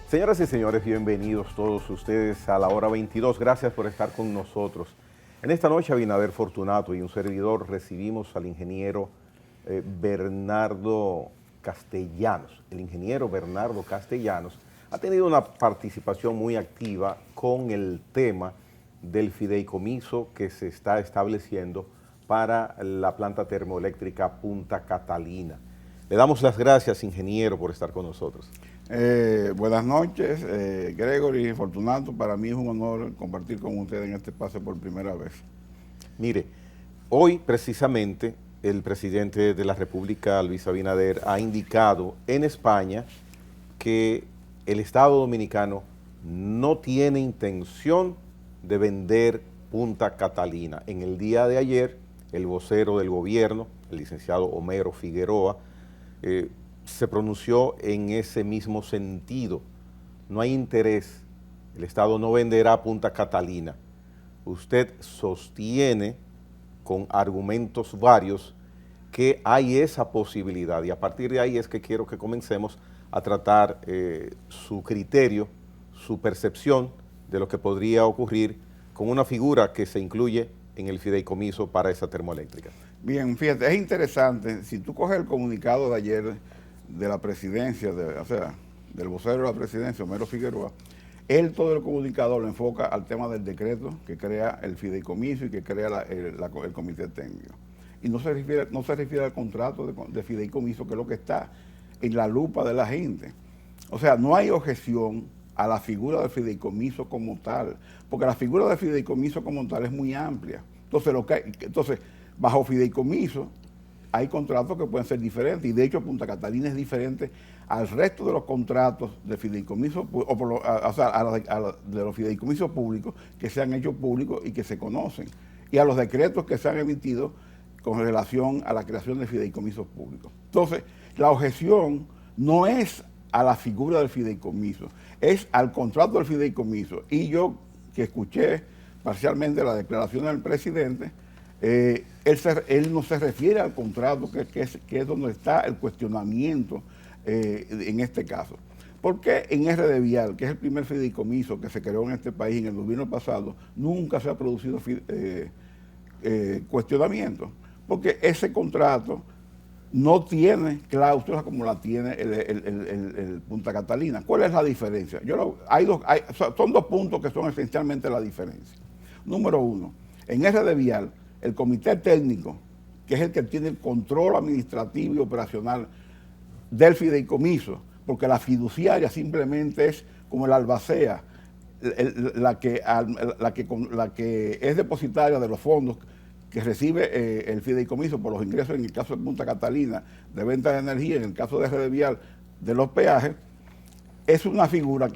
Señoras y señores, bienvenidos todos ustedes a la hora 22. Gracias por estar con nosotros. En esta noche, Abinader Fortunato y un servidor recibimos al ingeniero Bernardo Castellanos. El ingeniero Bernardo Castellanos ha tenido una participación muy activa con el tema del fideicomiso que se está estableciendo para la planta termoeléctrica Punta Catalina. Le damos las gracias, ingeniero, por estar con nosotros. Buenas noches, Gregory Fortunato. Para mí es un honor compartir con ustedes en este espacio por primera vez. Mire, hoy precisamente el presidente de la República, Luis Abinader, ha indicado en España que el Estado Dominicano no tiene intención de vender Punta Catalina. En el día de ayer, el vocero del gobierno, el licenciado Homero Figueroa, se pronunció en ese mismo sentido. No hay interés, el Estado no venderá Punta Catalina. Usted sostiene con argumentos varios que hay esa posibilidad y a partir de ahí es que quiero que comencemos a tratar su criterio, su percepción de lo que podría ocurrir con una figura que se incluye en el fideicomiso para esa termoeléctrica. Bien, fíjate, es interesante, si tú coges el comunicado de ayer de la presidencia, del vocero de la presidencia, Homero Figueroa, él todo el comunicado lo enfoca al tema del decreto que crea el fideicomiso y que crea el comité técnico. Y no se refiere al contrato de fideicomiso, que es lo que está en la lupa de la gente. O sea, no hay objeción a la figura del fideicomiso como tal, porque la figura del fideicomiso como tal es muy amplia. Entonces, bajo fideicomiso hay contratos que pueden ser diferentes, y de hecho Punta Catalina es diferente al resto de los contratos de fideicomiso, de los fideicomisos públicos que se han hecho públicos y que se conocen, y a los decretos que se han emitido con relación a la creación de fideicomisos públicos. Entonces, la objeción no es a la figura del fideicomiso, es al contrato del fideicomiso. Y yo, que escuché parcialmente la declaración del presidente, él no se refiere al contrato, que es donde está el cuestionamiento en este caso. ¿Por qué en RD Vial, que es el primer fideicomiso que se creó en este país en el gobierno pasado, nunca se ha producido cuestionamiento? Porque ese contrato no tiene cláusulas como la tiene el Punta Catalina. ¿Cuál es la diferencia? Son dos puntos que son esencialmente la diferencia. Número uno, en RD Vial, el comité técnico, que es el que tiene el control administrativo y operacional del fideicomiso, porque la fiduciaria simplemente es como el albacea, la que es depositaria de los fondos que recibe el fideicomiso por los ingresos, en el caso de Punta Catalina, de venta de energía, en el caso de RD Vial, de los peajes. Es una figura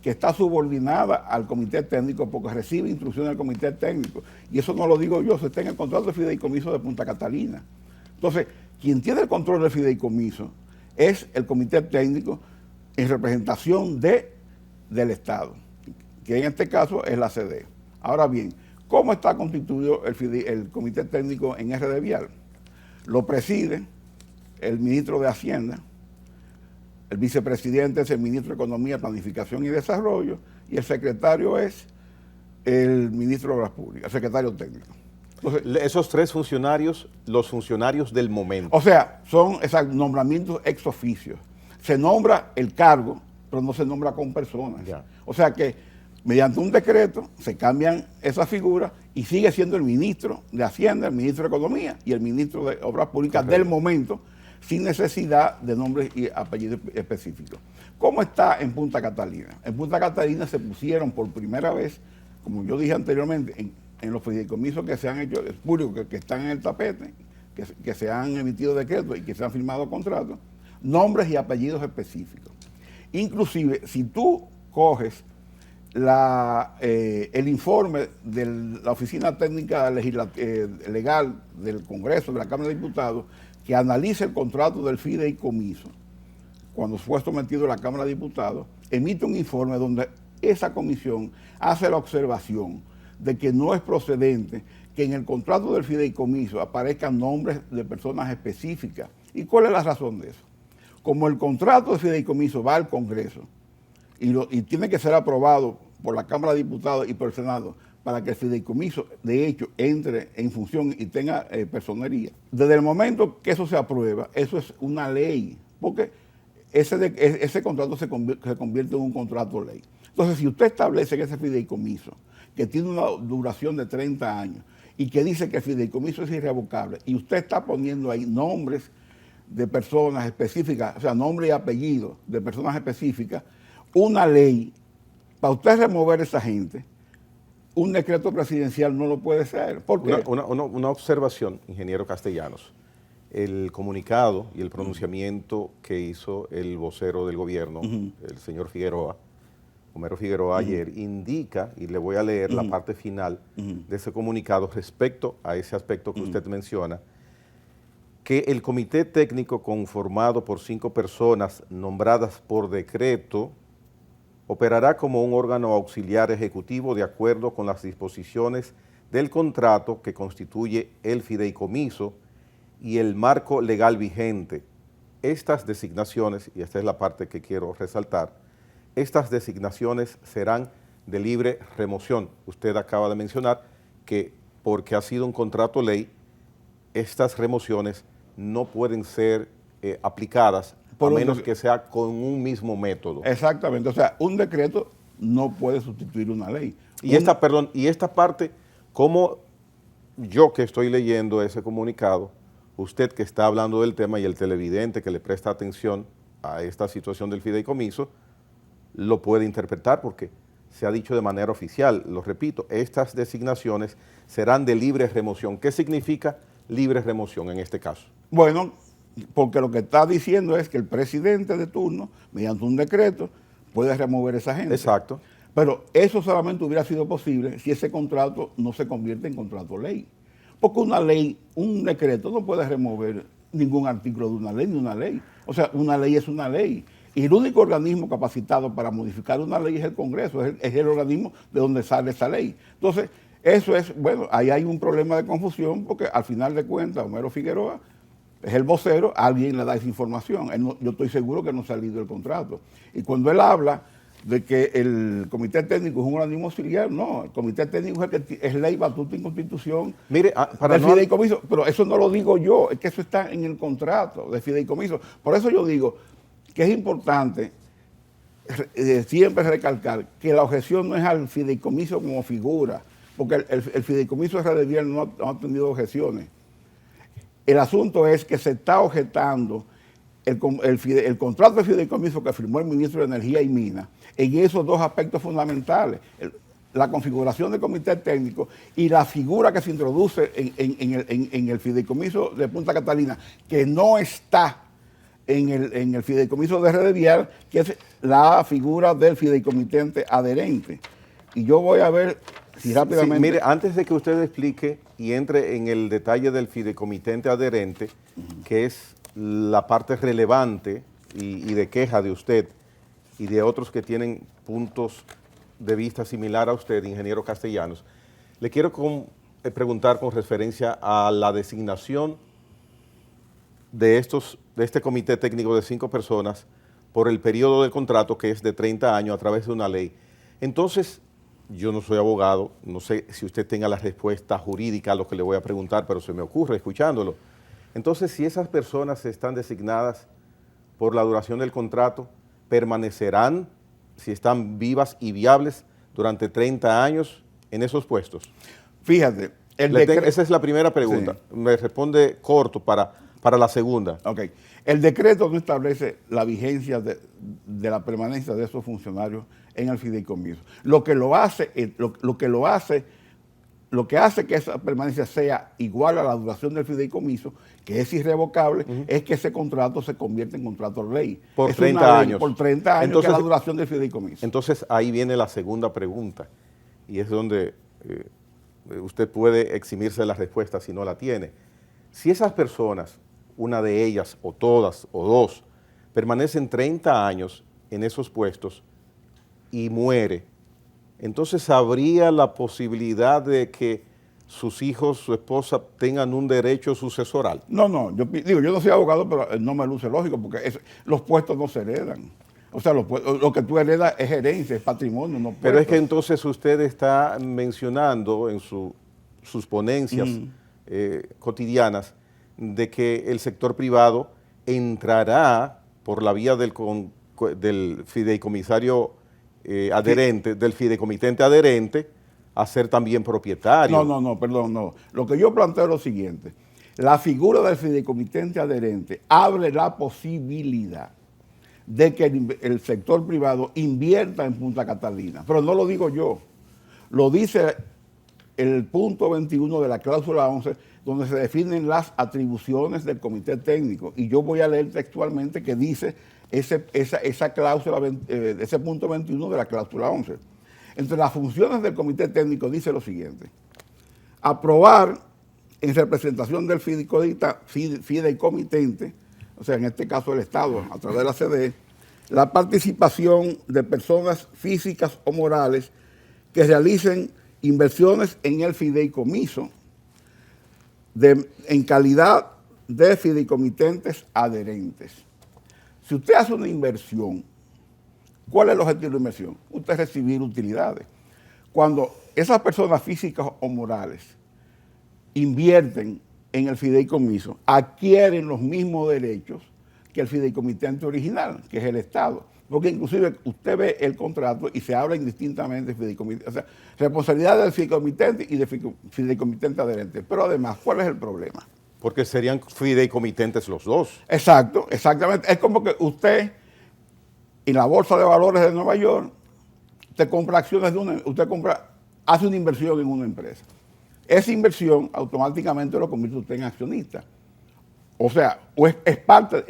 que está subordinada al comité técnico porque recibe instrucciones del comité técnico. Y eso no lo digo yo, se está en el control del fideicomiso de Punta Catalina. Entonces, quien tiene el control del fideicomiso es el comité técnico en representación del Estado, que en este caso es la CDE. Ahora bien, ¿cómo está constituido el comité técnico en RD Vial? Lo preside el ministro de Hacienda, el vicepresidente es el ministro de Economía, Planificación y Desarrollo, y el secretario es el ministro de Obras Públicas, el secretario técnico. Entonces, esos tres funcionarios, los funcionarios del momento. O sea, son nombramientos ex oficio. Se nombra el cargo, pero no se nombra con personas. Ya. O sea que mediante un decreto se cambian esas figuras y sigue siendo el ministro de Hacienda, el ministro de Economía y el ministro de Obras Públicas del momento, sin necesidad de nombres y apellidos específicos. ¿Cómo está en Punta Catalina? En Punta Catalina se pusieron por primera vez, como yo dije anteriormente, en los fideicomisos que se han hecho públicos, que están en el tapete, que se han emitido decretos y que se han firmado contratos, nombres y apellidos específicos. Inclusive, si tú coges el informe de la Oficina Técnica Legal del Congreso, de la Cámara de Diputados, que analiza el contrato del fideicomiso, cuando fue sometido a la Cámara de Diputados, emite un informe donde esa comisión hace la observación de que no es procedente que en el contrato del fideicomiso aparezcan nombres de personas específicas. ¿Y cuál es la razón de eso? Como el contrato de fideicomiso va al Congreso y tiene que ser aprobado por la Cámara de Diputados y por el Senado para que el fideicomiso, de hecho, entre en función y tenga personería. Desde el momento que eso se aprueba, eso es una ley, porque ese contrato se convierte en un contrato ley. Entonces, si usted establece que ese fideicomiso, que tiene una duración de 30 años, y que dice que el fideicomiso es irrevocable, y usted está poniendo ahí nombres de personas específicas, o sea, nombre y apellido de personas específicas, una ley, para usted remover a esa gente, un decreto presidencial no lo puede ser. ¿Por qué? Una observación, ingeniero Castellanos. El comunicado y el pronunciamiento que hizo el vocero del gobierno, el señor Figueroa, Homero Figueroa, ayer, indica, y le voy a leer la parte final de ese comunicado respecto a ese aspecto que usted menciona, que el comité técnico conformado por 5 personas nombradas por decreto operará como un órgano auxiliar ejecutivo de acuerdo con las disposiciones del contrato que constituye el fideicomiso y el marco legal vigente. Estas designaciones, y esta es la parte que quiero resaltar, estas designaciones serán de libre remoción. Usted acaba de mencionar que porque ha sido un contrato ley, estas remociones no pueden ser aplicadas a menos que sea con un mismo método. Exactamente, o sea, un decreto no puede sustituir una ley. Y esta parte, como yo que estoy leyendo ese comunicado, usted que está hablando del tema y el televidente que le presta atención a esta situación del fideicomiso, lo puede interpretar porque se ha dicho de manera oficial, lo repito, estas designaciones serán de libre remoción. ¿Qué significa libre remoción en este caso? Bueno, porque lo que está diciendo es que el presidente de turno, mediante un decreto, puede remover a esa gente. Exacto. Pero eso solamente hubiera sido posible si ese contrato no se convierte en contrato ley. Porque una ley, un decreto no puede remover ningún artículo de una ley ni una ley. O sea, una ley es una ley. Y el único organismo capacitado para modificar una ley es el Congreso, es el organismo de donde sale esa ley. Entonces, eso es, bueno, ahí hay un problema de confusión porque al final de cuentas, Homero Figueroa es el vocero, alguien le da esa información. Yo estoy seguro que no se ha leído el contrato. Y cuando él habla de que el comité técnico es un organismo auxiliar, no, el comité técnico es el que es ley, batuta y constitución. Mire, para del fideicomiso, pero eso no lo digo yo, es que eso está en el contrato de fideicomiso. Por eso yo digo que es importante siempre recalcar que la objeción no es al fideicomiso como figura, porque el fideicomiso de Redesvial no ha tenido objeciones. El asunto es que se está objetando el contrato de fideicomiso que firmó el ministro de Energía y Minas en esos dos aspectos fundamentales, la configuración del comité técnico y la figura que se introduce en el fideicomiso de Punta Catalina, que no está en el fideicomiso de Redesvial, que es la figura del fideicomitente adherente. Y yo voy a ver si rápidamente... Sí, mire, antes de que usted explique y entre en el detalle del fideicomitente adherente, que es la parte relevante y de queja de usted y de otros que tienen puntos de vista similar a usted, ingeniero Castellanos, le quiero preguntar con referencia a la designación de este comité técnico de 5 personas por el periodo del contrato que es de 30 años a través de una ley. Entonces, yo no soy abogado, no sé si usted tenga la respuesta jurídica a lo que le voy a preguntar, pero se me ocurre escuchándolo. Entonces, si esas personas están designadas por la duración del contrato, permanecerán, si están vivas y viables, durante 30 años en esos puestos. Fíjate, esa es la primera pregunta. Sí. Me responde corto para la segunda. Ok. El decreto no establece la vigencia de la permanencia de esos funcionarios en el fideicomiso. Lo que hace que esa permanencia sea igual a la duración del fideicomiso, que es irrevocable, es que ese contrato se convierte en contrato de ley. Por 30 años. Por 30 años, entonces, que es la duración del fideicomiso. Entonces, ahí viene la segunda pregunta, y es donde usted puede eximirse de la respuesta si no la tiene. Si esas personas, una de ellas, o todas, o dos, permanecen 30 años en esos puestos y muere, entonces habría la posibilidad de que sus hijos, su esposa, tengan un derecho sucesoral. No, yo no soy abogado, pero no me luce lógico, porque los puestos no se heredan. O sea, lo que tú heredas es herencia, es patrimonio, no Pero es puestos. que entonces usted está mencionando en sus ponencias cotidianas de que el sector privado entrará por la vía del fideicomisario adherente, del fideicomitente adherente, a ser también propietario. No, perdón, no. Lo que yo planteo es lo siguiente. La figura del fideicomitente adherente abre la posibilidad de que el sector privado invierta en Punta Catalina. Pero no lo digo yo, lo dice el punto 21 de la cláusula 11, donde se definen las atribuciones del comité técnico. Y yo voy a leer textualmente que dice esa cláusula, ese punto 21 de la cláusula 11. Entre las funciones del comité técnico dice lo siguiente: aprobar en representación del fideicomitente, o sea, en este caso el Estado, a través de la CDE, la participación de personas físicas o morales que realicen inversiones en el fideicomiso en calidad de fideicomitentes adherentes. Si usted hace una inversión, ¿cuál es el objetivo de la inversión? Usted recibir utilidades. Cuando esas personas físicas o morales invierten en el fideicomiso, adquieren los mismos derechos que el fideicomitente original, que es el Estado. Porque inclusive usted ve el contrato y se habla indistintamente de fideicomitente, o sea, responsabilidad del fideicomitente y del fideicomitente adherente. Pero además, ¿cuál es el problema? Porque serían fideicomitentes los dos. Exacto, exactamente. Es como que usted, en la Bolsa de Valores de Nueva York, usted compra acciones hace una inversión en una empresa. Esa inversión automáticamente lo convierte usted en accionista. O sea, es parte,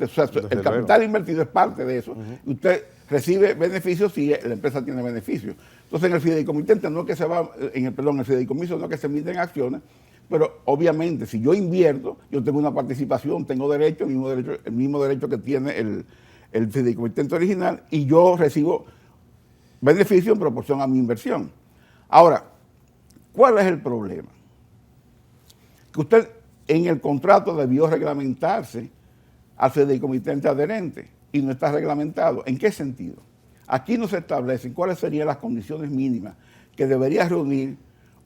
o sea, el capital invertido es parte de eso. Y usted recibe beneficios si la empresa tiene beneficios. Entonces, en el fideicomitente no es que se va, el fideicomiso no es que se emiten acciones, pero obviamente si yo invierto, yo tengo una participación, tengo derecho, el mismo derecho que tiene el fideicomitente original, y yo recibo beneficio en proporción a mi inversión. Ahora, ¿cuál es el problema? Que usted en el contrato debió reglamentarse al fideicomitente adherente y no está reglamentado. ¿En qué sentido? Aquí no se establecen cuáles serían las condiciones mínimas que debería reunir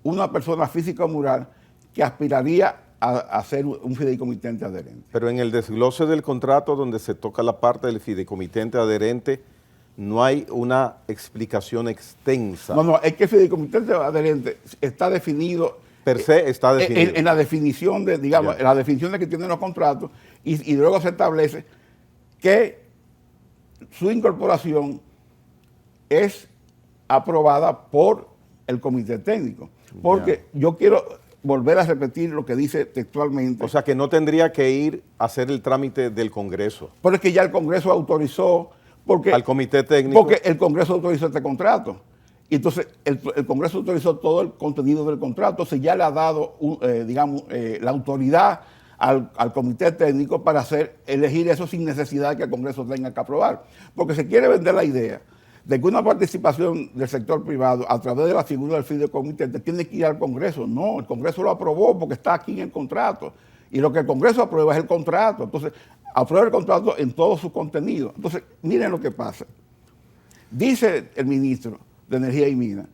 una persona física o moral que aspiraría a ser un fideicomitente adherente. Pero en el desglose del contrato donde se toca la parte del fideicomitente adherente, no hay una explicación extensa. No, es que el fideicomitente adherente está definido. Per se está definido. En la definición de, digamos, en la definición de que tienen los contratos, y luego se establece que su incorporación es aprobada por el comité técnico. Porque yo quiero volver a repetir lo que dice textualmente. O sea, que no tendría que ir a hacer el trámite del Congreso. Pero es que ya el Congreso autorizó, al comité técnico. Porque el Congreso autorizó este contrato. Y entonces el Congreso autorizó todo el contenido del contrato, se ya le ha dado, la autoridad al comité técnico para elegir eso sin necesidad de que el Congreso tenga que aprobar. Porque se quiere vender la idea de que una participación del sector privado a través de la figura del fideicomitente tiene que ir al Congreso. No, el Congreso lo aprobó porque está aquí en el contrato. Y lo que el Congreso aprueba es el contrato. Entonces, aprueba el contrato en todo su contenido. Entonces, miren lo que pasa. Dice el ministro de Energía y Minas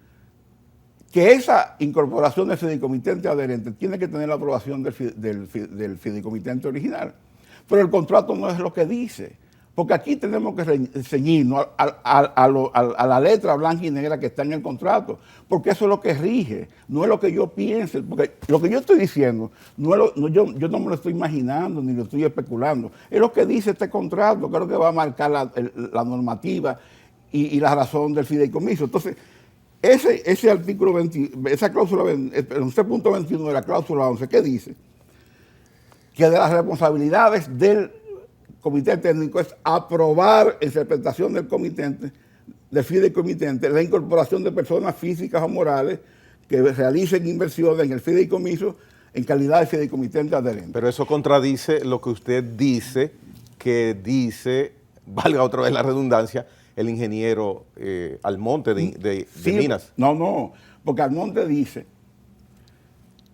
que esa incorporación del fideicomitente adherente tiene que tener la aprobación del fideicomitente original. Pero el contrato no es lo que dice, porque aquí tenemos que ceñirnos a la letra blanca y negra que está en el contrato, porque eso es lo que rige, no es lo que yo piense, porque lo que yo estoy diciendo, yo no me lo estoy imaginando ni lo estoy especulando, es lo que dice este contrato, que es lo que va a marcar la normativa y la razón del fideicomiso. Entonces, ese artículo 20, esa cláusula, ese punto 21 de la cláusula 11, ¿qué dice? Que de las responsabilidades del comité técnico es aprobar en representación del fideicomitente la incorporación de personas físicas o morales que realicen inversiones en el fideicomiso en calidad de fideicomitente adherente. Pero eso contradice lo que usted dice, valga otra vez la redundancia, el ingeniero Almonte de Sí, Minas. No, porque Almonte dice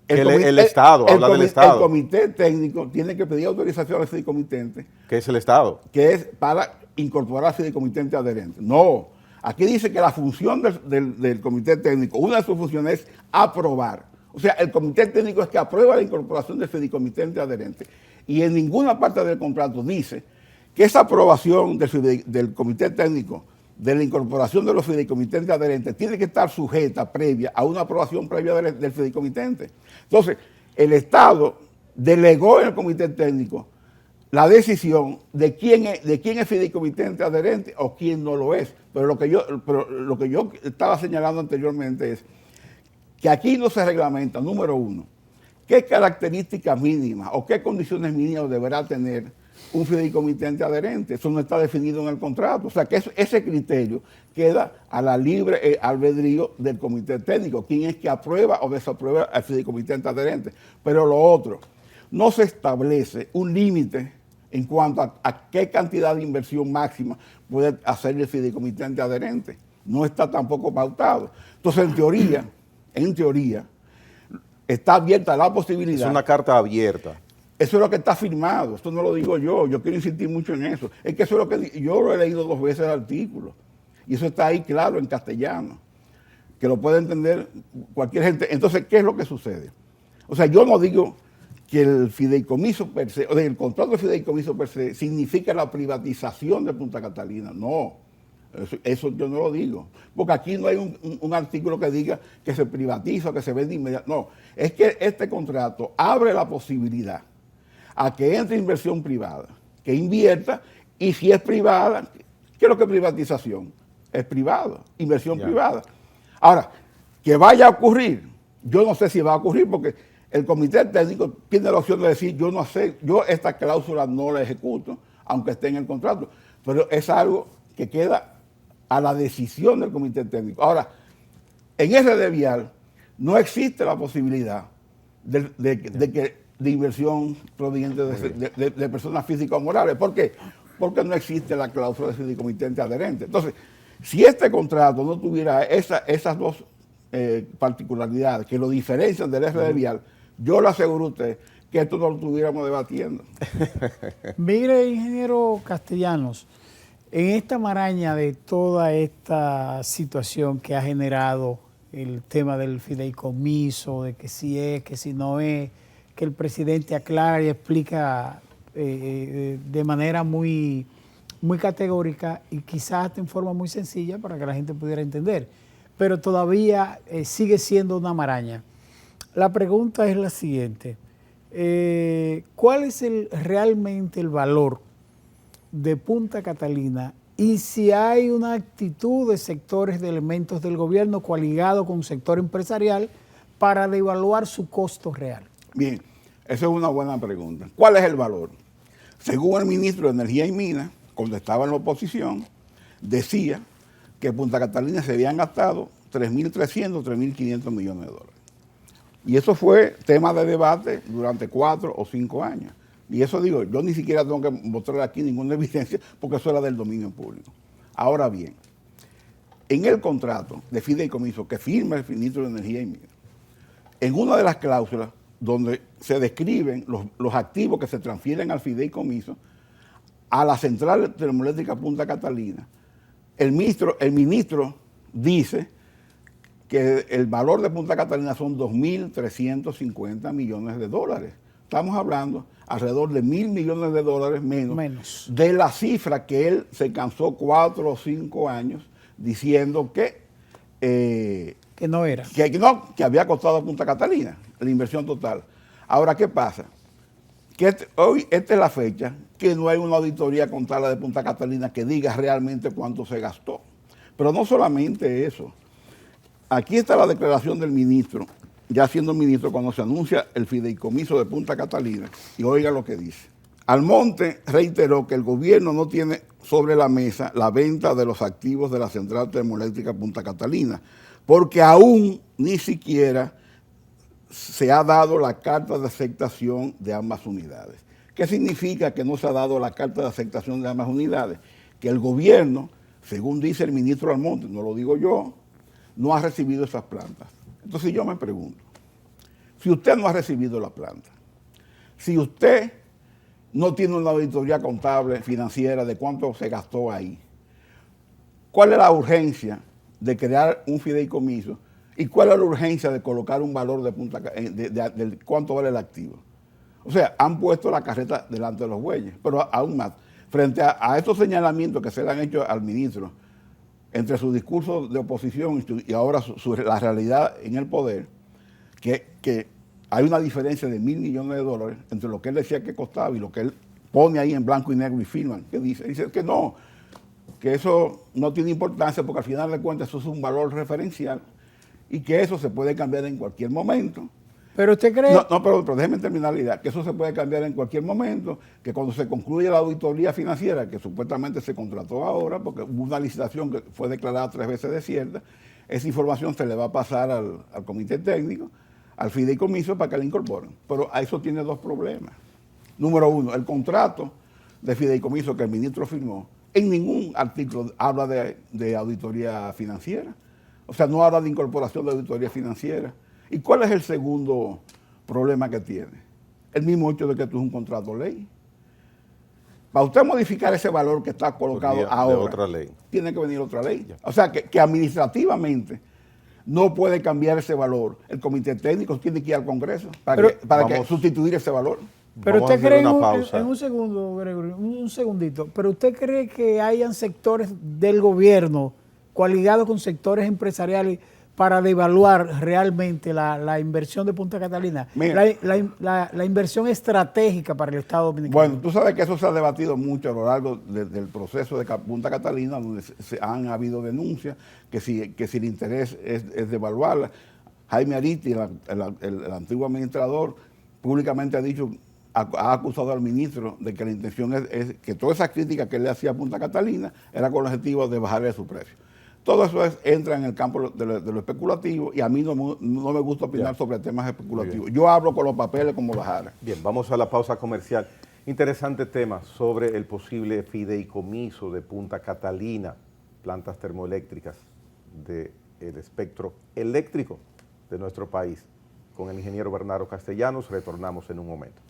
El Estado, habla del Estado. El comité técnico tiene que pedir autorización al fideicomitente. Que es el Estado. Que es para incorporar al fideicomitente adherente. No, aquí dice que la función del comité técnico, una de sus funciones es aprobar. O sea, el comité técnico es que aprueba la incorporación del fideicomitente adherente. Y en ninguna parte del contrato dice que esa aprobación del comité técnico de la incorporación de los fideicomitentes adherentes tiene que estar sujeta previa a una aprobación previa del fideicomitente. Entonces, el Estado delegó en el comité técnico la decisión de quién es fideicomitente adherente o quién no lo es. Pero lo que yo estaba señalando anteriormente es que aquí no se reglamenta, número uno, qué características mínimas o qué condiciones mínimas deberá tener un fideicomitente adherente. Eso no está definido en el contrato. O sea que ese criterio queda a la libre albedrío del comité técnico, quién es que aprueba o desaprueba al fideicomitente adherente. Pero lo otro, no se establece un límite en cuanto a qué cantidad de inversión máxima puede hacer el fideicomitente adherente. No está tampoco pautado. Entonces, en teoría, está abierta la posibilidad. Es una carta abierta. Eso es lo que está firmado, esto no lo digo yo quiero insistir mucho en eso. Es que eso es lo que yo lo he leído 2 veces el artículo y eso está ahí claro en castellano, que lo puede entender cualquier gente. Entonces, ¿qué es lo que sucede? O sea, yo no digo que el fideicomiso per se, o sea, el contrato de fideicomiso per se significa la privatización de Punta Catalina, no. Eso yo no lo digo, porque aquí no hay un artículo que diga que se privatiza o que se vende inmediatamente. No, es que este contrato abre la posibilidad a que entre inversión privada, que invierta, y si es privada, ¿qué es lo que es privatización? Es privada, inversión privada. Ahora, que vaya a ocurrir, yo no sé si va a ocurrir, porque el comité técnico tiene la opción de decir, yo esta cláusula no la ejecuto, aunque esté en el contrato, pero es algo que queda a la decisión del comité técnico. Ahora, en RD Vial no existe la posibilidad de inversión proveniente de personas físicas o morales. ¿Por qué? Porque no existe la cláusula de fideicomitente adherente. Entonces, si este contrato no tuviera esas dos particularidades que lo diferencian del RD Vial, yo le aseguro a usted que esto no lo estuviéramos debatiendo. Mire, ingeniero Castellanos, en esta maraña de toda esta situación que ha generado el tema del fideicomiso, de que si es, que si no es, que el presidente aclara y explica de manera muy, muy categórica y quizás en forma muy sencilla para que la gente pudiera entender, pero todavía sigue siendo una maraña. La pregunta es la siguiente, ¿cuál es realmente el valor de Punta Catalina y si hay una actitud de sectores, de elementos del gobierno coaligado con un sector empresarial para devaluar su costo real? Bien, esa es una buena pregunta. ¿Cuál es el valor? Según el ministro de Energía y Minas, cuando estaba en la oposición, decía que Punta Catalina se habían gastado 3.300, 3.500 millones de dólares. Y eso fue tema de debate durante 4 o 5 años. Y eso digo, yo ni siquiera tengo que mostrar aquí ninguna evidencia porque eso era del dominio público. Ahora bien, en el contrato de fideicomiso que firma el ministro de Energía y Minas, en una de las cláusulas donde se describen los activos que se transfieren al fideicomiso a la central termoeléctrica Punta Catalina, el ministro dice que el valor de Punta Catalina son 2.350 millones de dólares. Estamos hablando alrededor de 1.000 millones de dólares menos de la cifra que él se cansó 4 o 5 años diciendo que no era. Que había costado a Punta Catalina la inversión total. Ahora, ¿qué pasa? Que hoy, esta es la fecha que no hay una auditoría contable de Punta Catalina que diga realmente cuánto se gastó. Pero no solamente eso. Aquí está la declaración del ministro, ya siendo ministro, cuando se anuncia el fideicomiso de Punta Catalina, y oiga lo que dice. Almonte reiteró que el gobierno no tiene sobre la mesa la venta de los activos de la central termoeléctrica Punta Catalina, porque aún ni siquiera se ha dado la carta de aceptación de ambas unidades. ¿Qué significa que no se ha dado la carta de aceptación de ambas unidades? Que el gobierno, según dice el ministro Almonte, no lo digo yo, no ha recibido esas plantas. Entonces yo me pregunto, Si usted no ha recibido la planta, si usted no tiene una auditoría contable financiera de cuánto se gastó ahí, ¿cuál es la urgencia de crear un fideicomiso y cuál es la urgencia de colocar un valor de cuánto vale el activo? O sea, han puesto la carreta delante de los bueyes, pero aún más, frente a estos señalamientos que se le han hecho al ministro, entre su discurso de oposición y ahora la realidad en el poder, que hay una diferencia de $1.000 millones entre lo que él decía que costaba y lo que él pone ahí en blanco y negro y firman. ¿Qué dice? Dice que no, que eso no tiene importancia porque al final de cuentas eso es un valor referencial y que eso se puede cambiar en cualquier momento. ¿Pero usted cree? No, pero déjeme terminar la idea, que eso se puede cambiar en cualquier momento, que cuando se concluya la auditoría financiera, que supuestamente se contrató ahora, porque hubo una licitación que fue declarada 3 veces desierta, esa información se le va a pasar al comité técnico, al fideicomiso para que la incorporen. Pero a eso tiene 2 problemas. Número 1, el contrato de fideicomiso que el ministro firmó, en ningún artículo habla de auditoría financiera. O sea, no habla de incorporación de auditoría financiera. ¿Y cuál es el segundo problema que tiene? El mismo hecho de que esto es un contrato ley. Para usted modificar ese valor que está colocado ahora, otra ley. Tiene que venir otra ley. Ya. O sea, que administrativamente no puede cambiar ese valor. El comité técnico tiene que ir al Congreso para que sustituir ese valor. Pero Vamos a usted hacer cree, una pausa. en un segundo, Gregorio, un segundito, pero usted cree que hayan sectores del gobierno coaligados con sectores empresariales para devaluar realmente la inversión de Punta Catalina, Mira, la inversión estratégica para el Estado dominicano? Bueno, tú sabes que eso se ha debatido mucho a lo largo del proceso de Punta Catalina, donde han habido denuncias que si el interés es devaluarla. Jaime Ariti, el antiguo administrador, públicamente ha dicho, ha acusado al ministro de que la intención es que todas esas críticas que él le hacía a Punta Catalina era con el objetivo de bajarle su precio. Todo eso entra en el campo de lo especulativo y a mí no me gusta opinar sobre temas especulativos. Yo hablo con los papeles como bajara. Bien, vamos a la pausa comercial. Interesante tema sobre el posible fideicomiso de Punta Catalina, plantas termoeléctricas del espectro eléctrico de nuestro país. Con el ingeniero Bernardo Castellanos retornamos en un momento.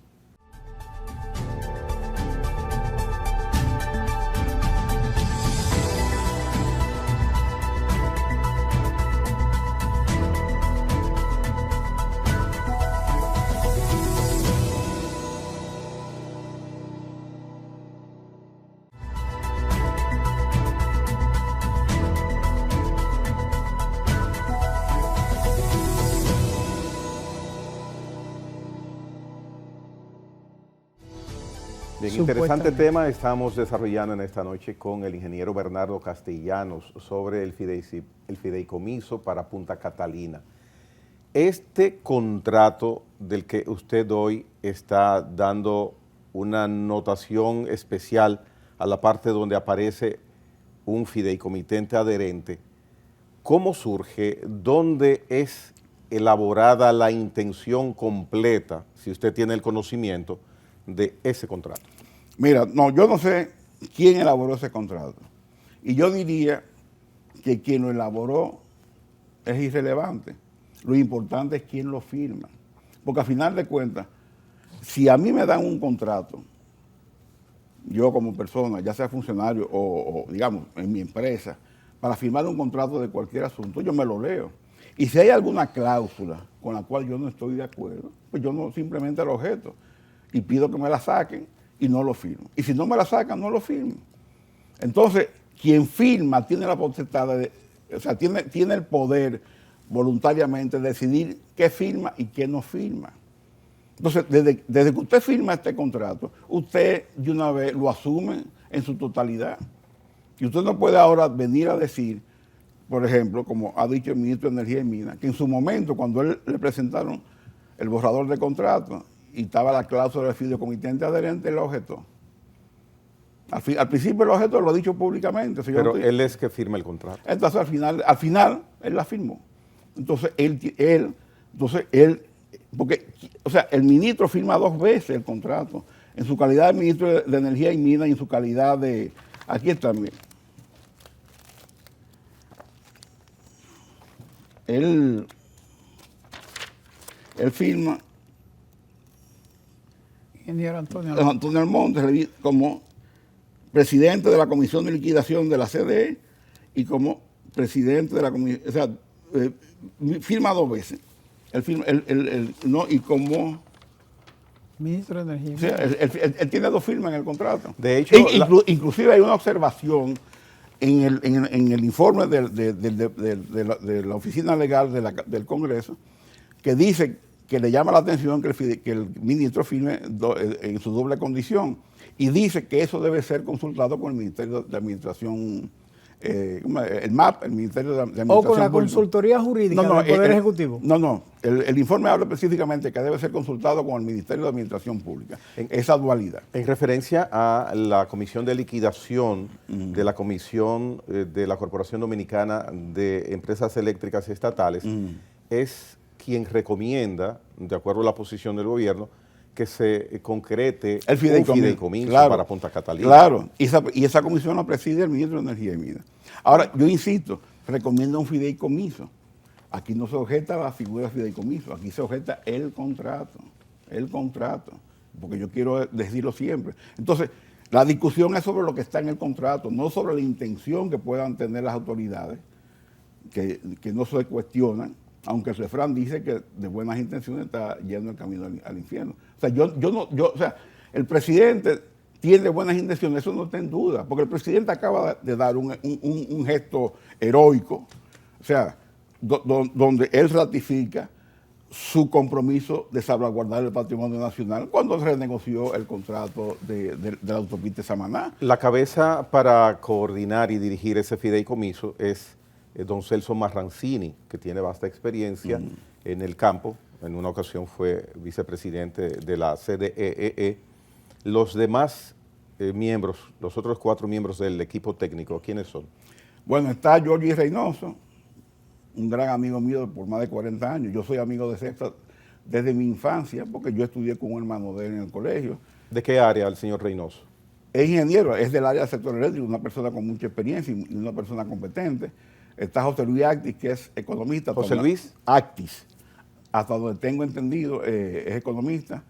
Bien, interesante tema estamos desarrollando en esta noche con el ingeniero Bernardo Castellanos sobre el fideicomiso para Punta Catalina. Este contrato del que usted hoy está dando una notación especial a la parte donde aparece un fideicomitente adherente, ¿cómo surge? ¿Dónde es elaborada la intención completa, si usted tiene el conocimiento, de ese contrato? Mira, no, yo no sé quién elaboró ese contrato. Y yo diría que quien lo elaboró es irrelevante. Lo importante es quién lo firma. Porque al final de cuentas, si a mí me dan un contrato, yo como persona, ya sea funcionario o digamos, en mi empresa, para firmar un contrato de cualquier asunto, yo me lo leo. Y si hay alguna cláusula con la cual yo no estoy de acuerdo, pues yo no simplemente lo objeto y pido que me la saquen y no lo firmo. Y si no me la sacan, no lo firmo. Entonces, quien firma tiene la potestad tiene el poder voluntariamente de decidir qué firma y qué no firma. Entonces, desde que usted firma este contrato, usted de una vez lo asume en su totalidad. Y usted no puede ahora venir a decir, por ejemplo, como ha dicho el ministro de Energía y Minas, que en su momento, cuando él le presentaron el borrador de contrato y estaba la cláusula del fideicomitente adherente, él lo objetó. Al principio el objeto lo ha dicho públicamente. Pero él es que firma el contrato. Entonces al final él la firmó. Entonces porque, o sea, el ministro firma 2 veces el contrato, en su calidad de ministro de Energía y Minas y en su calidad de, aquí está, mire. él firma Ingeniero Antonio. Antonio Almonte como presidente de la Comisión de Liquidación de la CDE y como presidente de la comisión, o sea, firma 2 veces. Él firma, no, y como Ministro de Energía. o sea, él tiene 2 firmas en el contrato. De hecho, inclusive hay una observación en el informe de la oficina legal del Congreso que dice que le llama la atención que el ministro firme en su doble condición y dice que eso debe ser consultado con el Ministerio de Administración, el MAP, el Ministerio de Administración O con la Pública. consultoría jurídica del Poder Ejecutivo. El informe habla específicamente que debe ser consultado con el Ministerio de Administración Pública, esa dualidad. en referencia a la Comisión de Liquidación de la Comisión de la Corporación Dominicana de Empresas Eléctricas Estatales, es quien recomienda, de acuerdo a la posición del gobierno, que se concrete El fideicomiso, un fideicomiso claro, para Punta Catalina. Claro, y esa comisión la preside el ministro de Energía y Minas. Ahora, yo insisto, recomienda un fideicomiso. Aquí no se objeta la figura de fideicomiso, aquí se objeta el contrato, porque yo quiero decirlo siempre. Entonces, la discusión es sobre lo que está en el contrato, no sobre la intención que puedan tener las autoridades, que no se cuestionan, aunque el refrán dice que de buenas intenciones está yendo el camino al infierno. O sea, el presidente tiene buenas intenciones, eso no está en duda, porque el presidente acaba de dar un gesto heroico, o sea, donde él ratifica su compromiso de salvaguardar el patrimonio nacional cuando renegoció el contrato de la autopista Samaná. La cabeza para coordinar y dirigir ese fideicomiso es don Celso Marrancini, que tiene vasta experiencia en el campo. En una ocasión fue vicepresidente de la CDEE. Los demás miembros, los otros 4 miembros del equipo técnico, ¿quiénes son? Bueno, está Jorge Reynoso, un gran amigo mío por más de 40 años. Yo soy amigo de César desde mi infancia, porque yo estudié con un hermano de él en el colegio. ¿De qué área el señor Reynoso? Es ingeniero, es del área del sector eléctrico, una persona con mucha experiencia y una persona competente. Está José Luis Actis, que es economista. ¿José Luis? Actis, hasta donde tengo entendido, es economista.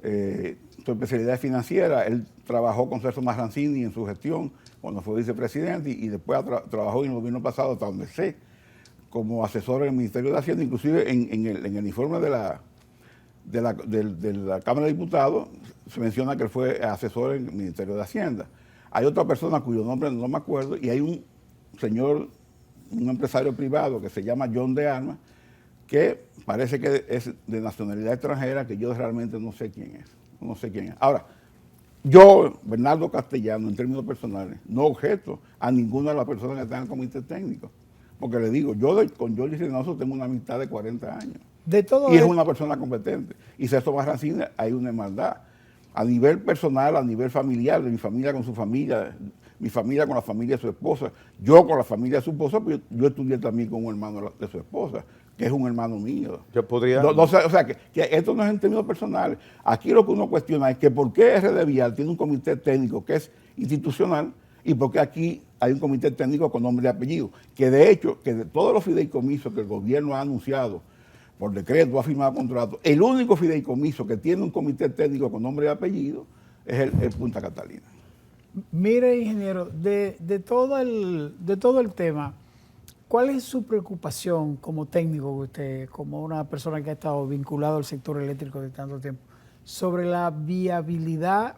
Su especialidad es financiera. Él trabajó con Celso Marrancini en su gestión cuando fue vicepresidente y después trabajó en el gobierno pasado, hasta donde sé, como asesor en el Ministerio de Hacienda. Inclusive en el informe de la Cámara de Diputados se menciona que él fue asesor en el Ministerio de Hacienda. Hay otra persona cuyo nombre no me acuerdo y hay un señor, un empresario privado que se llama John de Armas, que parece que es de nacionalidad extranjera, que yo realmente no sé quién es. Ahora, yo, Bernardo Castellano, en términos personales, no objeto a ninguna de las personas que están en el comité técnico, porque le digo, yo con Jorge Reynoso tengo una amistad de 40 años. Y es una persona competente. Y Celso Marrancini, hay una hermandad. A nivel personal, a nivel familiar, de mi familia con su familia, mi familia con la familia de su esposa, yo con la familia de su esposa, pues yo estudié también con un hermano de su esposa, que es un hermano mío. Yo podría... O sea, que esto no es en términos personales. Aquí lo que uno cuestiona es que por qué RD Vial tiene un comité técnico que es institucional y por qué aquí hay un comité técnico con nombre y apellido. Que de hecho, que de todos los fideicomisos que el gobierno ha anunciado, por decreto, ha firmado contrato, el único fideicomiso que tiene un comité técnico con nombre y apellido es el Punta Catalina. Mire, ingeniero, de todo el tema, ¿cuál es su preocupación como técnico, usted, como una persona que ha estado vinculado al sector eléctrico de tanto tiempo, sobre la viabilidad,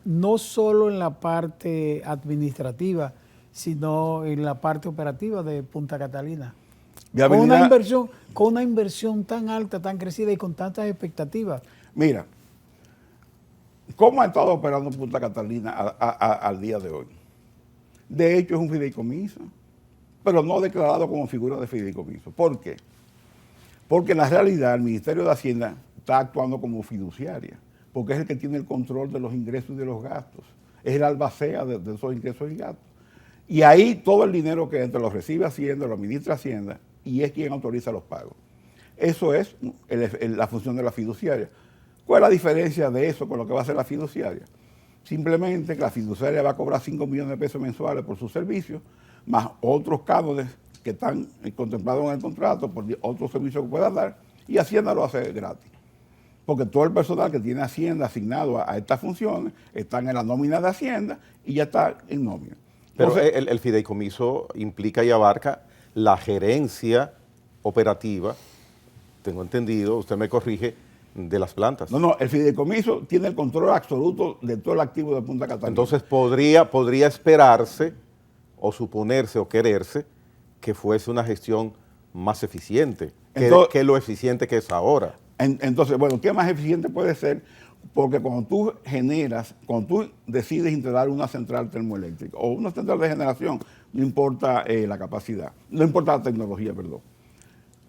no solo en la parte administrativa, sino en la parte operativa de Punta Catalina? Con una inversión tan alta, tan crecida y con tantas expectativas. Mira, ¿cómo ha estado operando Punta Catalina al día de hoy? De hecho, es un fideicomiso, pero no declarado como figura de fideicomiso. ¿Por qué? Porque en la realidad el Ministerio de Hacienda está actuando como fiduciaria, porque es el que tiene el control de los ingresos y de los gastos. Es el albacea de esos ingresos y gastos. Y ahí todo el dinero que entra lo recibe Hacienda, lo administra Hacienda, y es quien autoriza los pagos. Eso es la función de la fiduciaria. ¿Cuál es la diferencia de eso con lo que va a hacer la fiduciaria? Simplemente que la fiduciaria va a cobrar 5 millones de pesos mensuales por sus servicios, más otros cánones que están contemplados en el contrato por otros servicios que pueda dar, y Hacienda lo hace gratis. Porque todo el personal que tiene Hacienda asignado a estas funciones están en la nómina de Hacienda y ya está en nómina. Pero Entonces, el fideicomiso implica y abarca la gerencia operativa, tengo entendido, usted me corrige, de las plantas. no, el fideicomiso tiene el control absoluto de todo el activo de Punta Catalina. Entonces podría esperarse o suponerse o quererse que fuese una gestión más eficiente que lo eficiente que es ahora. Entonces, bueno, ¿qué más eficiente puede ser? Porque cuando tú decides instalar una central termoeléctrica o una central de generación, no importa la capacidad, no importa la tecnología, perdón.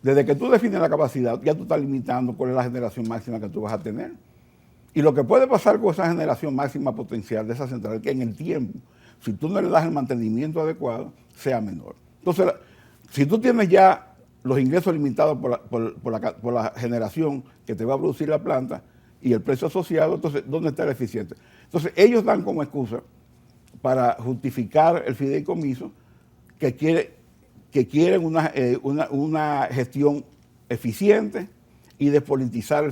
Desde que tú defines la capacidad, ya tú estás limitando cuál es la generación máxima que tú vas a tener. Y lo que puede pasar con esa generación máxima potencial de esa central es que en el tiempo, si tú no le das el mantenimiento adecuado, sea menor. Entonces, si tú tienes ya los ingresos limitados por la generación que te va a producir la planta y el precio asociado, entonces, ¿dónde está el eficiente? Entonces, ellos dan como excusa para justificar el fideicomiso que quieren una gestión eficiente y despolitizar,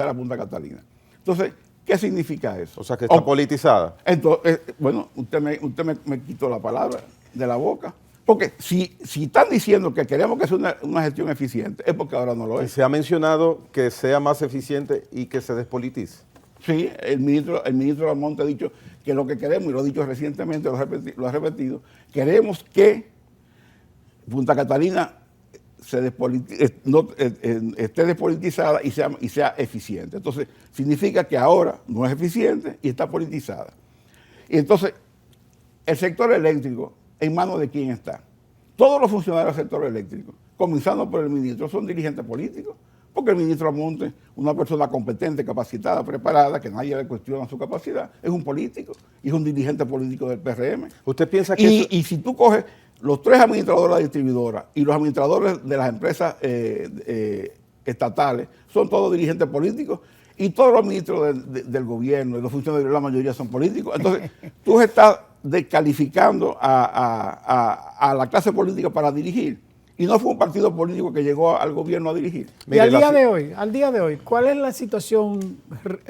a Punta Catalina. Entonces, ¿qué significa eso? O sea, que está politizada. Entonces, bueno, usted me quitó la palabra de la boca. Porque si están diciendo que queremos que sea una gestión eficiente, es porque ahora no lo es. Se ha mencionado que sea más eficiente y que se despolitice. Sí, el ministro Lamonte ha dicho que lo que queremos, y lo ha dicho recientemente, lo ha repetido, queremos que Punta Catalina esté despolitizada y sea eficiente. Entonces, significa que ahora no es eficiente y está politizada. Y entonces, el sector eléctrico, ¿en manos de quién está? Todos los funcionarios del sector eléctrico, comenzando por el ministro, son dirigentes políticos, porque el ministro Lamonte, una persona competente, capacitada, preparada, que nadie le cuestiona su capacidad, es un político y es un dirigente político del PRM. ¿Usted piensa que y si tú coges los tres administradores de la distribuidora y los administradores de las empresas estatales, son todos dirigentes políticos, y todos los ministros del gobierno y los funcionarios, la mayoría son políticos? Entonces, tú estás descalificando a la clase política para dirigir. Y no fue un partido político que llegó al gobierno a dirigir. Y al día de hoy, ¿cuál es la situación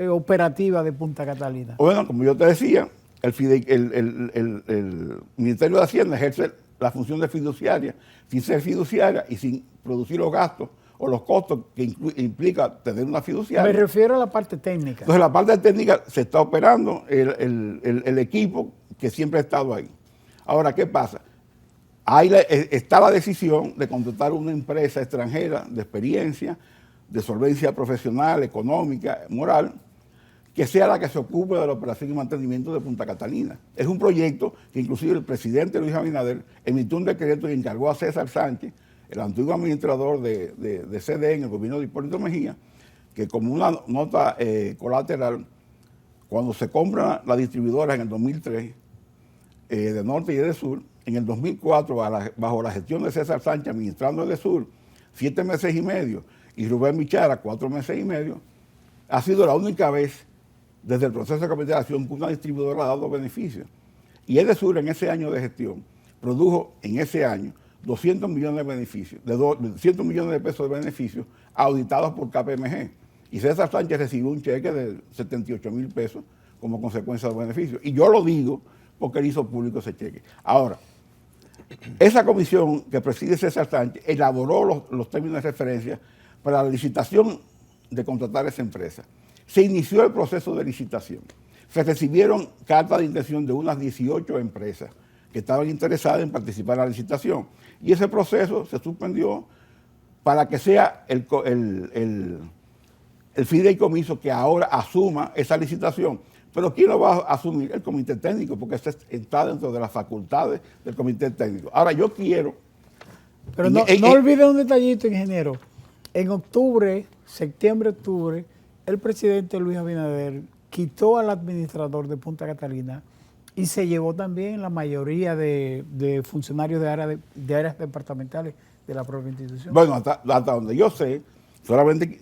operativa de Punta Catalina? Bueno, como yo te decía, el Ministerio de Hacienda ejerce la función de fiduciaria, sin ser fiduciaria y sin producir los gastos o los costos que implica tener una fiduciaria. Me refiero a la parte técnica. Entonces, la parte técnica se está operando el equipo que siempre ha estado ahí. Ahora, ¿qué pasa? Está la decisión de contratar una empresa extranjera de experiencia, de solvencia profesional, económica, moral, que sea la que se ocupe de la operación y mantenimiento de Punta Catalina. Es un proyecto que inclusive el presidente Luis Abinader emitió un decreto y encargó a César Sánchez, el antiguo administrador de CDE en el gobierno de Hipólito Mejía, que como una nota colateral, cuando se compra la distribuidora en el 2003, de Norte y de Sur, en el 2004, bajo la gestión de César Sánchez, administrando el de Sur, 7 meses y medio, y Rubén Michara, 4 meses y medio, ha sido la única vez desde el proceso de capitalización que una distribuidora ha dado beneficios. Y el de Sur, en ese año de gestión, produjo en ese año 200 millones de beneficios, 200 millones de pesos de beneficios auditados por KPMG. Y César Sánchez recibió un cheque de 78,000 pesos como consecuencia de beneficios. Y yo lo digo porque él hizo público ese cheque. Ahora, esa comisión que preside César Sánchez elaboró los términos de referencia para la licitación de contratar esa empresa. Se inició el proceso de licitación. Se recibieron cartas de intención de unas 18 empresas que estaban interesadas en participar en la licitación. Y ese proceso se suspendió para que sea el fideicomiso que ahora asuma esa licitación. Pero ¿quién lo va a asumir? El comité técnico, porque eso está dentro de las facultades del comité técnico. Ahora, yo quiero... Pero no olvide un detallito, ingeniero. En octubre, septiembre-octubre, el presidente Luis Abinader quitó al administrador de Punta Catalina y se llevó también la mayoría de funcionarios de áreas departamentales de la propia institución. Bueno, hasta donde yo sé, solamente